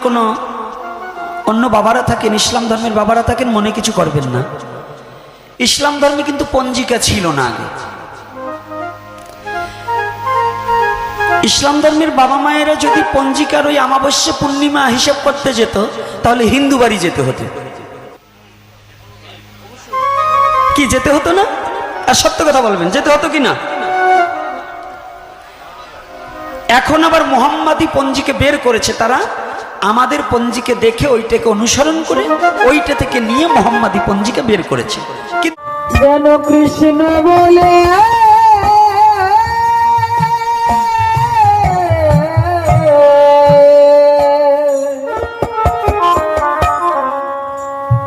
কোনো অন্য বাবারা থাকেন, ইসলাম ধর্মের বাবারা থাকেন, মনে কিছু করবেন না। ইসলাম ধর্মে কিন্তু পঞ্জিকা ছিল না আগে। ইসলাম ধর্মের বাবা মায়েরা যদি পঞ্জিকার ওই অমাবস্যা পূর্ণিমা হিসাব করতে যেত, তাহলে হিন্দু বাড়ি যেতে হতো। কি যেতে হতো না? আর সত্য কথা বলবেন, যেতে হতো কি না? এখন আবার মোহাম্মদী পঞ্জিকে বের করেছে তারা, আমাদের পঞ্জিকে দেখে ওইটাকে অনুসরণ করে ওইটা থেকে নিয়ে মোহাম্মদী পঞ্জিকা বের করেছে। যেন কৃষ্ণ বলে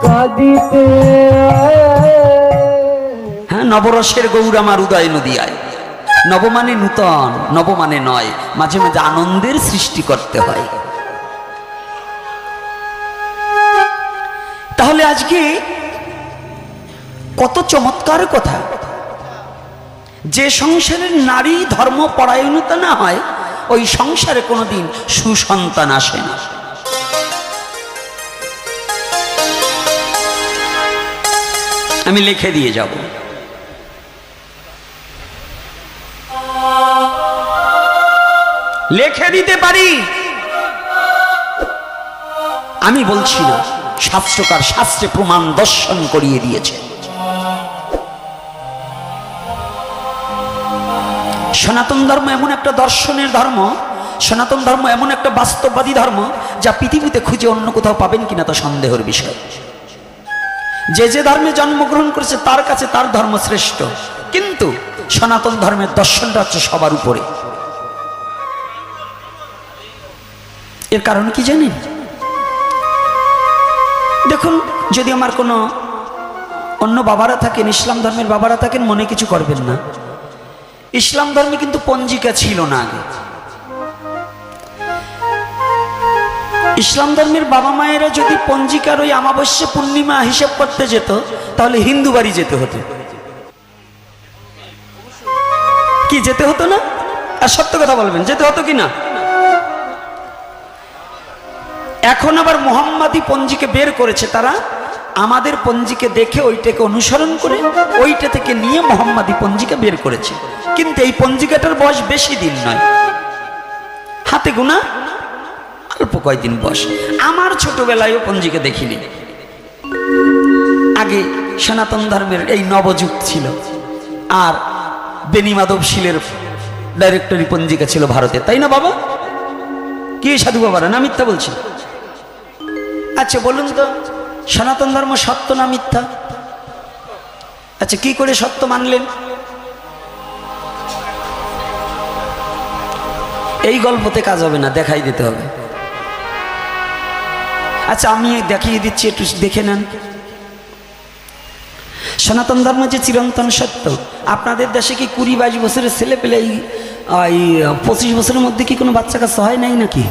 কাঁদিতে, হ্যাঁ, নবরসের গৌর আমার উদয় নদিয়ায়। নব মানে নূতন, নব মানে নয়, মাঝে মাঝে আনন্দের সৃষ্টি করতে হয়। তাহলে আজকে কত চমৎকার কথা, যে সংসারের নারী ধর্ম পরায়ণতা না হয়, ওই সংসারে কোনোদিন সুসন্তান আসে না। আমি লিখে দিয়ে যাব। লিখে দিতে পারি, আমি বলছি না, শাস্ত্রকার শাস্ত্রে প্রমাণ দর্শন করিয়ে দিয়েছে। সনাতন ধর্ম এমন একটা দর্শনের ধর্ম, সনাতন ধর্ম এমন একটা বাস্তববাদী ধর্ম, যা পৃথিবীতে খুঁজে অন্য কোথাও পাবেন কিনা তা সন্দেহের বিষয়। যে যে ধর্মে জন্মগ্রহণ করেছে তার কাছে তার ধর্ম শ্রেষ্ঠ, কিন্তু সনাতন ধর্মের দর্শনটা হচ্ছে সবার উপরে। এর কারণ কি জানেন? দেখুন, যদি আমার কোনো অন্য বাবারা থাকেন, ইসলাম ধর্মের বাবারা থাকেন, মনে কিছু করবেন না। ইসলাম ধর্মে কিন্তু পঞ্জিকা ছিল না আগে। ইসলাম ধর্মের বাবা মায়েরা যদি পঞ্জিকার ওই অমাবস্যা পূর্ণিমা হিসাব করতে যেত, তাহলে হিন্দু বাড়ি যেতে হতো। কি যেতে হতো না? আর সত্য কথা বলবেন, যেতে হতো কি না? এখন আবার মোহাম্মদী পঞ্জিকে বের করেছে তারা, আমাদের পঞ্জিকে দেখে ওইটাকে অনুসরণ করে ওইটা থেকে নিয়ে মোহাম্মদী পঞ্জিকা বের করেছে। কিন্তু এই পঞ্জিকাটার বয়স বেশি দিন নয়, হাতে গোনা অল্প কয়েকদিন বয়স। আমার ছোটবেলায়ও পঞ্জিকা দেখিনি। আগে সনাতন ধর্মের এই নবযুগ ছিল, আর বেনি মাধবশীলের ডাইরেক্টরি পঞ্জিকা ছিল ভারতে, তাই না বাবা? কি সাধু বাবারা, না মিথ্যা বলছি? আচ্ছা বলুন তো, সনাতন ধর্ম সত্য না মিথ্যা? আচ্ছা, কি করে সত্য মানলেন? এই গল্পতে কাজ হবে না, দেখাই দিতে হবে। আচ্ছা, আমি দেখিয়ে দিচ্ছি, একটু দেখে নেন। সনাতন ধর্ম যে চিরন্তন সত্য, আপনাদের দেশে কি 20-22 বছরের ছেলে পেলে এই 25 বছরের মধ্যে কি কোনো বাচ্চা কাচ্চা হয় নাই নাকি?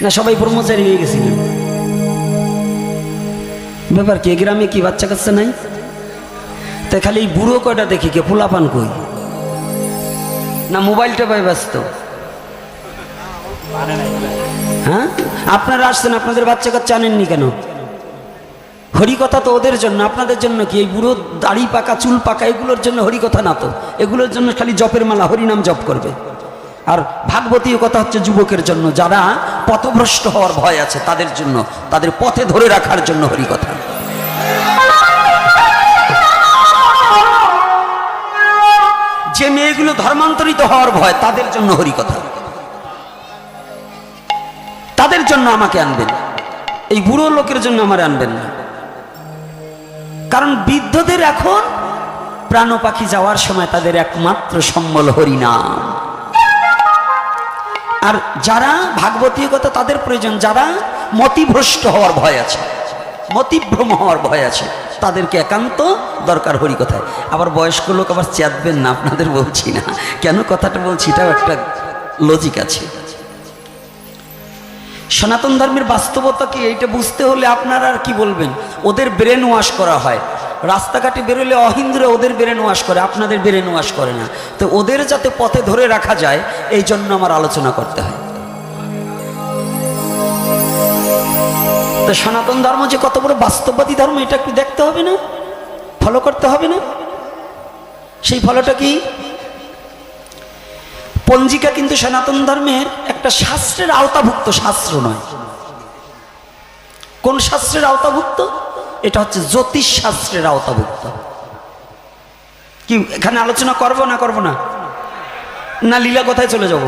না সবাই ব্রহ্মচারী হয়ে গেছিলেন? ব্যাপার কি, গ্রামে কি বাচ্চা কাচ্চা নাই? তাই খালি এই বুড়ো কয়টা দেখি, কে পোলাপান কই? না মোবাইলটা পাই ব্যস্ত? হ্যাঁ, আপনারা আসছেন, আপনাদের বাচ্চা কাচ্চা আনেননি কেন? হরিকথা তো ওদের জন্য, আপনাদের জন্য কি? এই বুড়ো দাড়ি পাকা চুল পাকা এগুলোর জন্য হরিকথা না তো, এগুলোর জন্য খালি জপের মালা, হরিনাম জপ করবে। আর ভাগবতীয় কথা হচ্ছে যুবকের জন্য, যারা পথভ্রষ্ট হওয়ার ভয় আছে তাদের জন্য, তাদের পথে ধরে রাখার জন্য হরিকথা। যে মেয়েগুলো ধর্মান্তরিত হওয়ার ভয়, তাদের জন্য হরিকথা, তাদের জন্য আমাকে আনবেন, এই বুড়ো লোকের জন্য আমার আনবেন না। কারণ বৃদ্ধদের এখন প্রাণ পাখি যাওয়ার সময় তাদের একমাত্র সম্বল হরিনাম। আর যারা ভাগবতীয় কথা তাদের প্রয়োজন, যারা মতিভ্রষ্ট হওয়ার ভয় আছে, মতিভ্রম হওয়ার ভয় আছে, তাদেরকে একান্ত দরকার হরিকথায়। আবার বয়স্ক লোক আবার চেতবেন না, আপনাদের বলছি না কেন কথাটা বলছি, এটাও একটা লজিক আছে। সনাতন ধর্মের বাস্তবতা কি, এইটা বুঝতে হলে আপনারা আর কি বলবেন, ওদের ব্রেন ওয়াশ করা হয়। রাস্তাঘাটে বেরোলে অহিন্দুরা ওদের ব্রেন ওয়াশ করে, আপনাদের ব্রেন ওয়াশ করে না। তো ওদের যাতে পথে ধরে রাখা যায়, এই জন্য আমার আলোচনা করতে হয়। তো সনাতন ধর্ম যে কত বড় বাস্তববাদী ধর্ম এটা একটু দেখতে হবে না, ফলো করতে হবে না? সেই ফলোটা কি? পঞ্জিকা কিন্তু সনাতন ধর্মের একটা শাস্ত্রের আওতাভুক্ত, শাস্ত্র নয়। কোন শাস্ত্রের আওতাভুক্ত? এটা হচ্ছে জ্যোতিষ শাস্ত্রের আওতাভুক্ত। কি এখানে আলোচনা করব না করব না, না লীলা কথায় চলে যাব?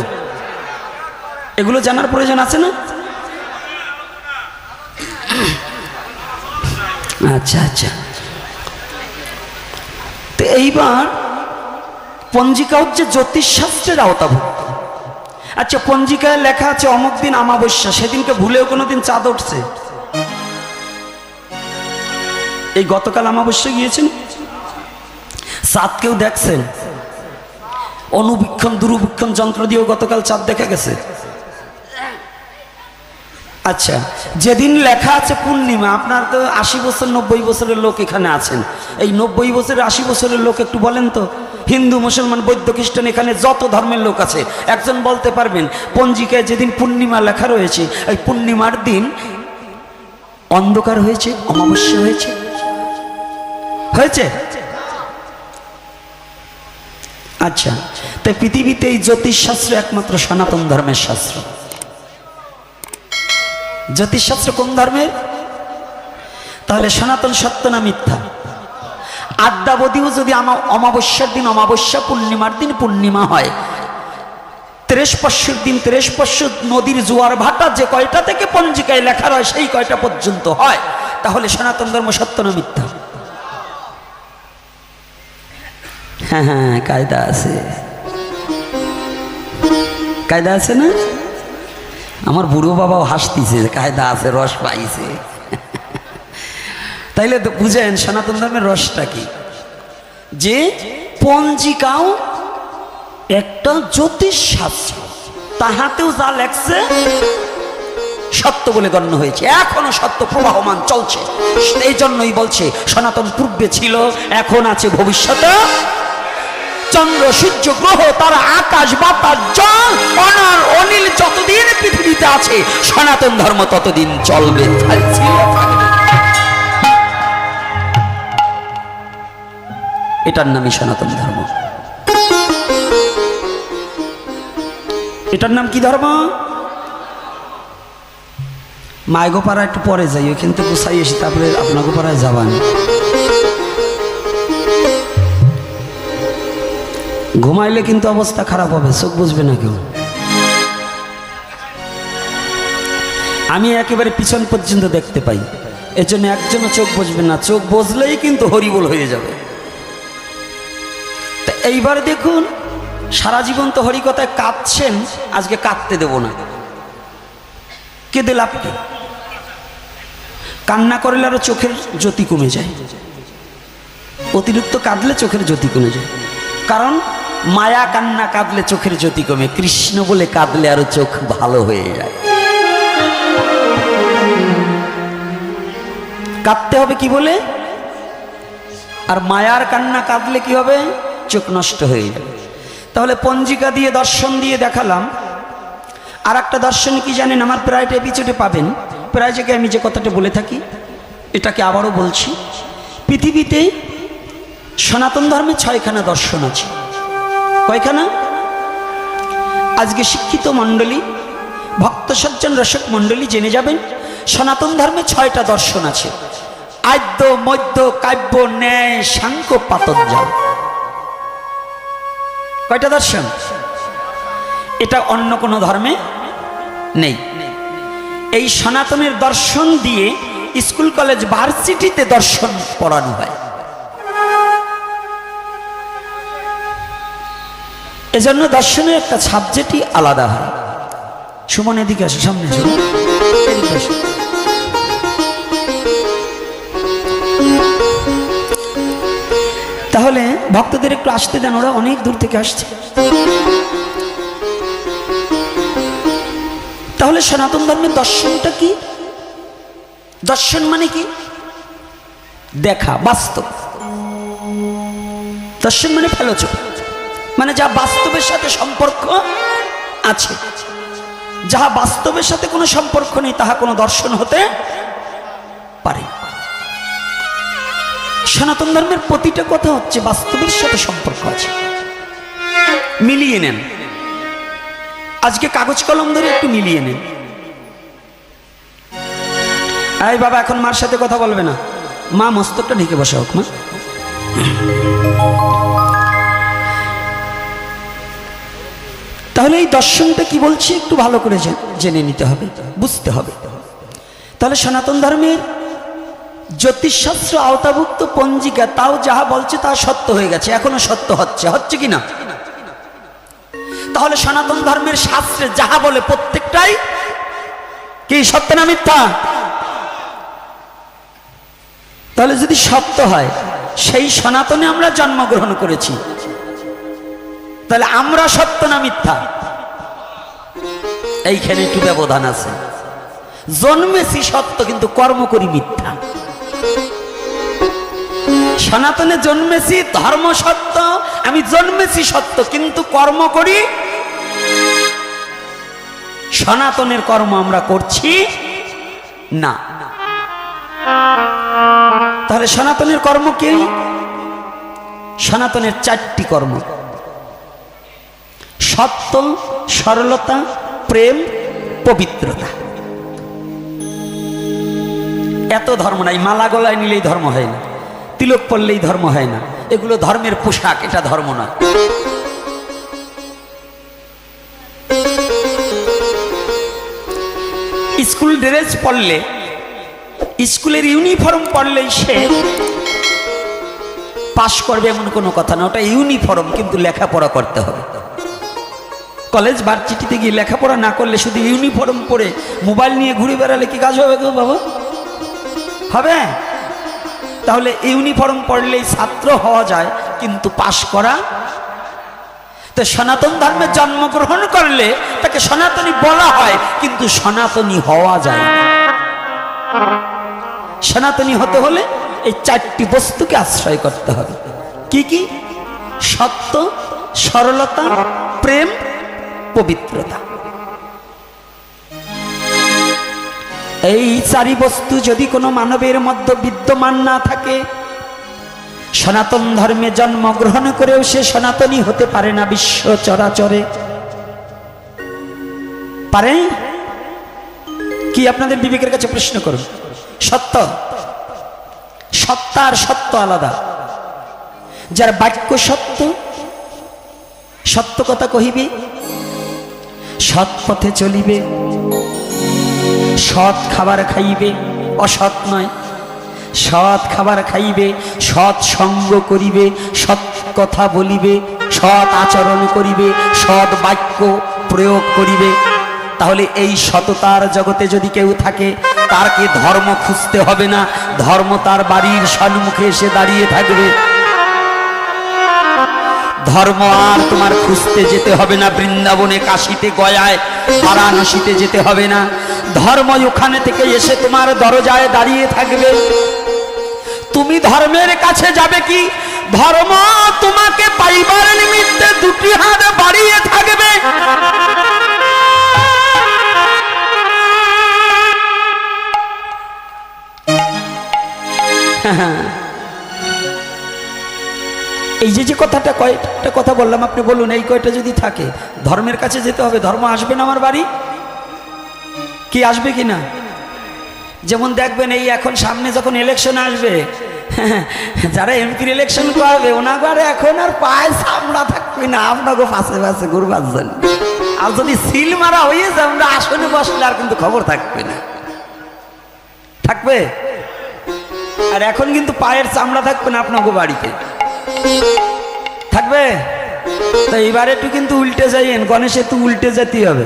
এগুলো জানার প্রয়োজন আছে না? আচ্ছা আচ্ছা, তো এইবার পঞ্জিকা হচ্ছে জ্যোতিষশাস্ত্রের আওতাভুক্ত। আচ্ছা, পঞ্জিকায় লেখা আছে অমুক দিন অমাবস্যা, সেদিনকে ভুলেও কোনোদিন চাঁদ উঠছে? এই গতকাল অমাবস্যা গিয়েছেন, চাঁদ কেউ দেখছেন? অনুবীক্ষণ দূরবীক্ষণ যন্ত্র দিয়েও গতকাল চাঁদ দেখা গেছে? আচ্ছা, যেদিন লেখা আছে পূর্ণিমা, আপনার তো 80 বছর 90 বছরের লোক এখানে আছেন, এই 90 বছরের 80 বছরের লোক একটু বলেন তো, হিন্দু মুসলমান বৌদ্ধ খ্রিস্টান এখানে যত ধর্মের লোক আছে, একজন বলতে পারবেন পঞ্জিকায় যেদিন পূর্ণিমা লেখা রয়েছে ওই পূর্ণিমার দিন অন্ধকার হয়েছে, অমাবস্যা হয়েছে? হয়েছে? আচ্ছা, তাই পৃথিবীতে এই জ্যোতিষশাস্ত্র একমাত্র সনাতন ধর্মের শাস্ত্র। জ্যোতিষশাস্ত্র কোন ধর্মের? তাহলে সনাতন সত্য না মিথ্যা? আদ্যাবধিও যদি অমাবস্যার দিন অমাবস্যা, পূর্ণিমার দিন পূর্ণিমা হয়, 30 পশ্যুর দিন 30 পশ্য নদীর জোয়ার ভাটা যে কয়টা থেকে পঞ্জিকায় লেখা হয় সেই কয়টা পর্যন্ত হয়, তাহলে সনাতন ধর্ম সত্য না মিথ্যা? হ্যাঁ হ্যাঁ, কায়দা আছে, কায়দা আছে না? আমার বুড়ো বাবাও হাসতিছে, কায়দা আছে, রস পাইছে। তাইলে তো বুঝেন সনাতন ধর্মের রসটা কি, যে পঞ্জিকাও একটা জ্যোতিষ শাস্ত্র, তাহাতেও যা লেখছে সত্য বলে গণ্য হয়েছে, এখনো সত্য প্রবাহমান চলছে। এই জন্যই বলছে সনাতন পূর্বে ছিল, এখন আছে, ভবিষ্যতে চন্দ্র সূর্য গ্রহ তারা আকাশ বাতাস জল অনর অনিল যতদিন পৃথিবীতে আছে সনাতন ধর্ম ততদিন চলবে, এটার নামই সনাতন ধর্ম। এটার নাম কি ধর্ম? মাইগোপাড়া একটু পরে যাই, ওইখান থেকে গুছাই এসে তারপরে আপনাকে পাড়ায় যাবান। ঘুমাইলে কিন্তু অবস্থা খারাপ হবে, চোখ বুঝবে না কেউ। আমি একেবারে পিছন পর্যন্ত দেখতে পাই, এজন্য একজনও চোখ বুঝবে না, চোখ বুঝলেই কিন্তু হরিবোল হয়ে যাবে। তা এইবার দেখুন, সারা জীবন তো হরিকথায় কাঁদছেন, আজকে কাঁদতে দেব না। কেঁদে লাভ কি? কান্না করলে আরো চোখের জ্যোতি কমে যায়, অতিরিক্ত কাঁদলে চোখের জ্যোতি কমে যায়। কারণ মায়া কান্না কাঁদলে চোখের জ্যোতি কমে, কৃষ্ণ বলে কাঁদলে আরো চোখ ভালো হয়ে যায়। কাঁদতে হবে কি বলে? আর মায়ার কান্না কাঁদলে কি হবে? চোখ নষ্ট হয়ে যাবে। তাহলে পঞ্জিকা দিয়ে দর্শন দিয়ে দেখালাম। আর একটা দর্শন কি জানেন? আমার প্রায় এপিসোডে পাবেন, প্রায় জায়গায় আমি যে কথাটা বলে থাকি এটাকে আবারও বলছি। পৃথিবীতে সনাতন ধর্মে 6খানা দর্শন আছে। কয়খানা? আজকে শিক্ষিত মণ্ডলী, ভক্ত সজ্জন রসক মণ্ডলী জেনে যাবেন, সনাতন ধর্মে 6টা দর্শন আছে। আদ্য মধ্য কাব্য ন্যায় সাংখ্য পাতঞ্জল। কয়টা দর্শন? এটা অন্য কোনো ধর্মে নেই। এই সনাতনের দর্শন দিয়ে স্কুল কলেজ ভার্সিটিতে দর্শন পড়ানো হয়। এজন্য দর্শনের একটা সাবজেক্টই আলাদা হয়। সুমন এদিকে আসো, সামনে আসো, এদিকে আসো। তাহলে ভক্তদের একটু আসতে দেন, ওরা অনেক দূর থেকে আসছে। তাহলে সনাতন ধর্মের দর্শনটা কি? দর্শন মানে কি? দেখা, বাস্তব। দর্শন মানে ফেলোচক, মানে যা বাস্তবের সাথে সম্পর্ক আছে। যাহা বাস্তবের সাথে কোনো সম্পর্ক নেই তাহা কোনো দর্শন হতে পারে। সনাতন ধর্মের প্রতিটা কথা হচ্ছে বাস্তবের সাথে সম্পর্ক আছে, মিলিয়ে নেন। আজকে কাগজ কলম ধরে একটু মিলিয়ে নেন। এই বাবা এখন মার সাথে কথা বলবে না, মা মস্তকটা ঢেকে বসা হোক। মা তাহলে এই দর্শনটা কি বলছে একটু ভালো করে জেনে নিতে হবে, বুঝতে হবে। তাহলে সনাতন ধর্মের জ্যোতিষশাস্ত্র আওতাভুক্ত পঞ্জিকা তাও যাহা বলছে তা সত্য হয়ে গেছে, এখনো সত্য হচ্ছে কি না? তাহলে সনাতন ধর্মের শাস্ত্রে যাহা বলে প্রত্যেকটাই কি সত্য না মিথ্যা? তাহলে যদি সত্য হয়, সেই সনাতনে আমরা জন্মগ্রহণ করেছি, তাহলে আমরা সত্য না মিথ্যা? এইখানে একটু ব্যবধান আছে। জন্মেছি সত্য কিন্তু কর্ম করি মিথ্যা। সনাতনে জন্মেছি ধর্ম সত্য, আমি জন্মেছি সত্য কিন্তু কর্ম করি, সনাতনের কর্ম আমরা করছি না। তাহলে সনাতনের কর্ম কি? সনাতনের 4টি কর্ম: সত্য, সরলতা, প্রেম, পবিত্রতা। এত ধর্ম নাই। মালা গলায় নিলেই ধর্ম হয় না, তিলক পরলেই ধর্ম হয় না, এগুলো ধর্মের পোশাক, এটা ধর্ম নয়। স্কুল ড্রেস পরলে, স্কুলের ইউনিফর্ম পরলেই সে পাশ করবে এমন কোনো কথা না। ওটা ইউনিফর্ম, কিন্তু লেখাপড়া করতে হবে। কলেজ ভার্সিটিতে গিয়ে লেখাপড়া না করলে শুধু ইউনিফর্ম পরে মোবাইল নিয়ে ঘুরে বেড়ালে কি কাজ হবে গো বাবা? হবে? তাহলে ইউনিফর্ম পরলেই ছাত্র হওয়া যায় কিন্তু পাশ করা। তো সনাতন ধর্মে জন্মগ্রহণ করলে তাকে সনাতনী বলা হয় কিন্তু সনাতনী হওয়া যায় না। সনাতনী হতে হলে এই 4টি বস্তুকে আশ্রয় করতে হবে। কি কি? সত্য, সরলতা, প্রেম, পবিত্রতা। এই 4 বস্তু যদি কোনো মানবের মধ্যে বিদ্যমান না থাকে, সনাতন ধর্মে জন্মগ্রহণ করেও সে সনাতনী হতে পারে না। বিশ্ব চরাচরে পারে কি? আপনাদের বিবেকের কাছে প্রশ্ন করুন। সত্য, সত্তা আর সত্য আলাদা। যার বাক্য সত্য, সত্য কথা কহিবে, সৎ পথে চলিবে, সৎ খাবার খাইবে, অসৎ নয়, সৎ খাবার খাইবে, সৎ সঙ্গ করিবে, সৎ কথা বলিবে, সৎ আচরণ করিবে, সৎ বাক্য প্রয়োগ করিবে। তাহলে এই সততার জগতে যদি কেউ থাকে, তারকে ধর্ম খুঁজতে হবে না, ধর্ম তার বাড়ির সম্মুখে এসে দাঁড়িয়ে থাকবে। ধর্ম আর তোমার খুঁজতে যেতে হবে না, বৃন্দাবনে, কাশীতে, গয়ায়, বারাণসীতে যেতে হবে না। ধর্ম ওখানে থেকে এসে তোমার দরজায় দাঁড়িয়ে থাকবে। তুমি ধর্মের কাছে যাবে কি? ধর্ম তোমাকে পাইবার নিমিত্তে 2টি হাত বাড়িয়ে থাকবে। এই যে কথাটা, কয়টা কথা বললাম, আপনি বলুন এই কয়টা যদি থাকে, ধর্মের কাছে যেতে হবে। ধর্ম আসবে না আমার বাড়ি? কি আসবে কি না? যেমন দেখবেন এই এখন সামনে যখন ইলেকশন আসবে, যারা এমপির ইলেকশন করবে ওনার এখন আর পায়ে চামড়া থাকবে না, আপনাকে পাশে পাশে ঘুরবার জন্য। আর যদি সিল মারা হয়ে যায়, আমরা আসনে বসলে আর কিন্তু খবর থাকবে না। থাকবে? আর এখন কিন্তু পায়ের চামড়া থাকবে না আপনাকে বাড়িতে, থাকবে? তো এইবারে একটু কিন্তু উল্টে যাইয়েন, গণেশে তো উল্টে যেতে হবে।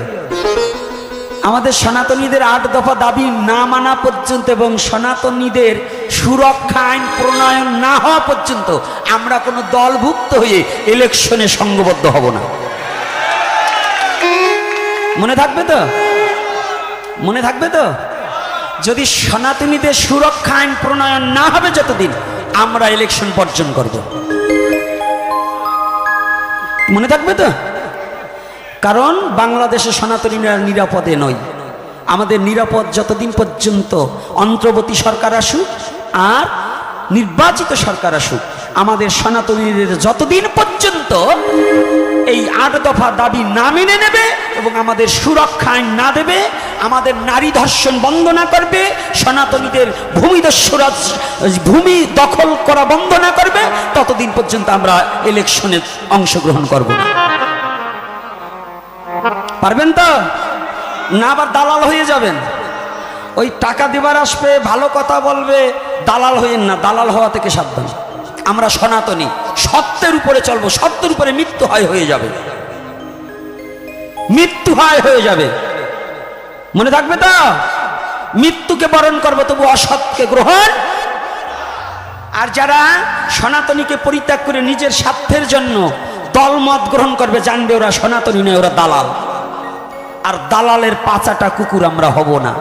আমাদের সনাতনীদের 8 দফা দাবি না মানা পর্যন্ত এবং সনাতনীদের সুরক্ষা আইন প্রণয়ন না হওয়া পর্যন্ত আমরা কোনো দলভুক্ত হয়ে ইলেকশনে সংঘবদ্ধ হব না। মনে থাকবে তো? মনে থাকবে তো? যদি সনাতনীদের সুরক্ষা আইন প্রণয়ন না হবে যতদিন, আমরা ইলেকশন বর্জন করব। মনে থাকবে তো? কারণ বাংলাদেশে সনাতনীরা নিরাপদে নয়। আমাদের নিরাপদ যতদিন পর্যন্ত অন্তর্বর্তী সরকার আসুক আর নির্বাচিত সরকার আসুক, আমাদের সনাতনীদের যতদিন পর্যন্ত এই 8 দফা দাবি না মেনে নেবে এবং আমাদের সুরক্ষা আইন না দেবে, আমাদের নারী ধর্ষণ বন্ধ না করবে, সনাতনীদের ভূমি দখল করা বন্ধ না করবে, ততদিন পর্যন্ত আমরা ইলেকশনে অংশগ্রহণ করব না। পারবেন তো না? আবার দালাল হয়ে যাবেন। ওই টাকা দেবার আসবে, ভালো কথা বলবে, দালাল হইেন না। দালাল হওয়া থেকে সাবধান। আমরা সনাতনী, সত্যের উপরে চলবো। সত্যের উপরে মৃত্যু হয় হয়ে যাবে, মৃত্যু হয় হয়ে যাবে, মনে থাকবে তো? মৃত্যুকে বরণ করবো, তবু অসৎকে গ্রহণ। আর যারা সনাতনীকে পরিত্যাগ করে নিজের স্বার্থের জন্য দলমত গ্রহণ করবে, জানবে ওরা সনাতনী নয়, ওরা দালাল। আর দালালের পাচাটা কুকুর আমরা হব না।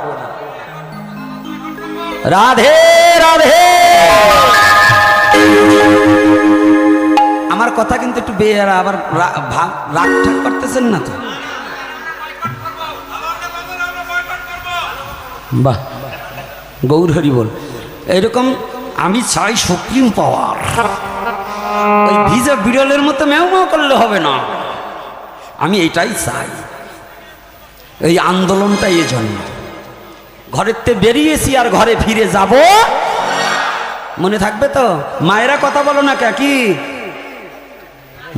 রাধে রাধে। আমার কথা কিন্তু একটু বেয়ারা, আবার রাগ ঠাক করতেছেন না তো? বাহ, গৌর হরি বল। এইরকম আমি চাই সুপ্রিম পাওয়ার। ওই ভিজা বিড়ালের মতো ম্যাও ম্যাও করলে হবে না। আমি এটাই চাই। এই আন্দোলনটা এই জন্য। ঘরের থেকে বেরিয়েছি আর ঘরে ফিরে যাব। মনে থাকবে তো? মায়েরা কথা বলো না কে? কি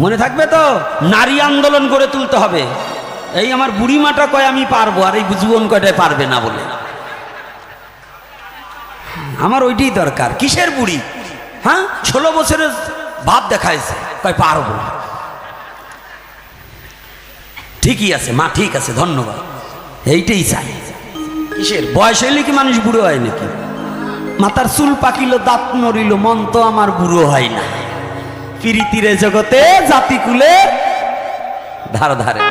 মনে থাকবে তো? নারী আন্দোলন গড়ে তুলতে হবে। এই আমার বুড়ি মাটা কয় আমি পারবো, আর এই জীবন কয়টায় পারবে না বলে। আমার ওইটাই দরকার। কিসের বুড়ি? হ্যাঁ, 16 বছরের ভাব দেখাইছে, কয় পারবো। ঠিকই আছে মা, ঠিক আছে, ধন্যবাদ। এইটাই চাই। কিসের বয়স হইলে কি মানুষ বুড়ো হয় নাকি? মাথার চুল পাকিল, দাঁত নড়িল, মন তো আমার বুড়ো হয় না। পিরিতিরে জগতে জাতিকুলে ধার ধারে।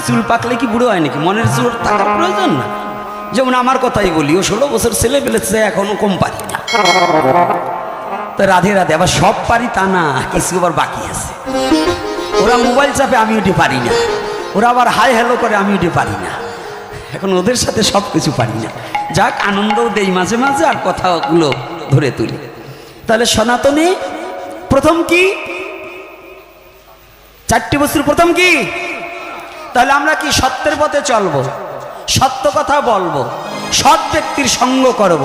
চুল পাকলে কি বুড়ো হয় নাকি? মনের জোর থাকার প্রয়োজন না। যেমন আমার কথাই বলি, ও 16 বছর ছেলে পেলেছে, এখনো কম পারি না। তো রাধে রাধে। আবার সব পারি তা না, কিছু আবার বাকি আছে। ওরা মোবাইল চাপে, আমি ওটি পারি না। ওরা আবার হাই হ্যালো করে, আমি ওটি পারি না। এখন ওদের সাথে সব কিছু পারি না। যাক, আনন্দও দেই মাঝে মাঝে, আর কথাগুলো ধরে তুলি। তাহলে সনাতনী প্রথম কি? 4টি বস্তুর প্রথম কি? তাহলে আমরা কি সত্যের পথে চলবো, সত্য কথা বলবো, সৎ ব্যক্তির সঙ্গ করব।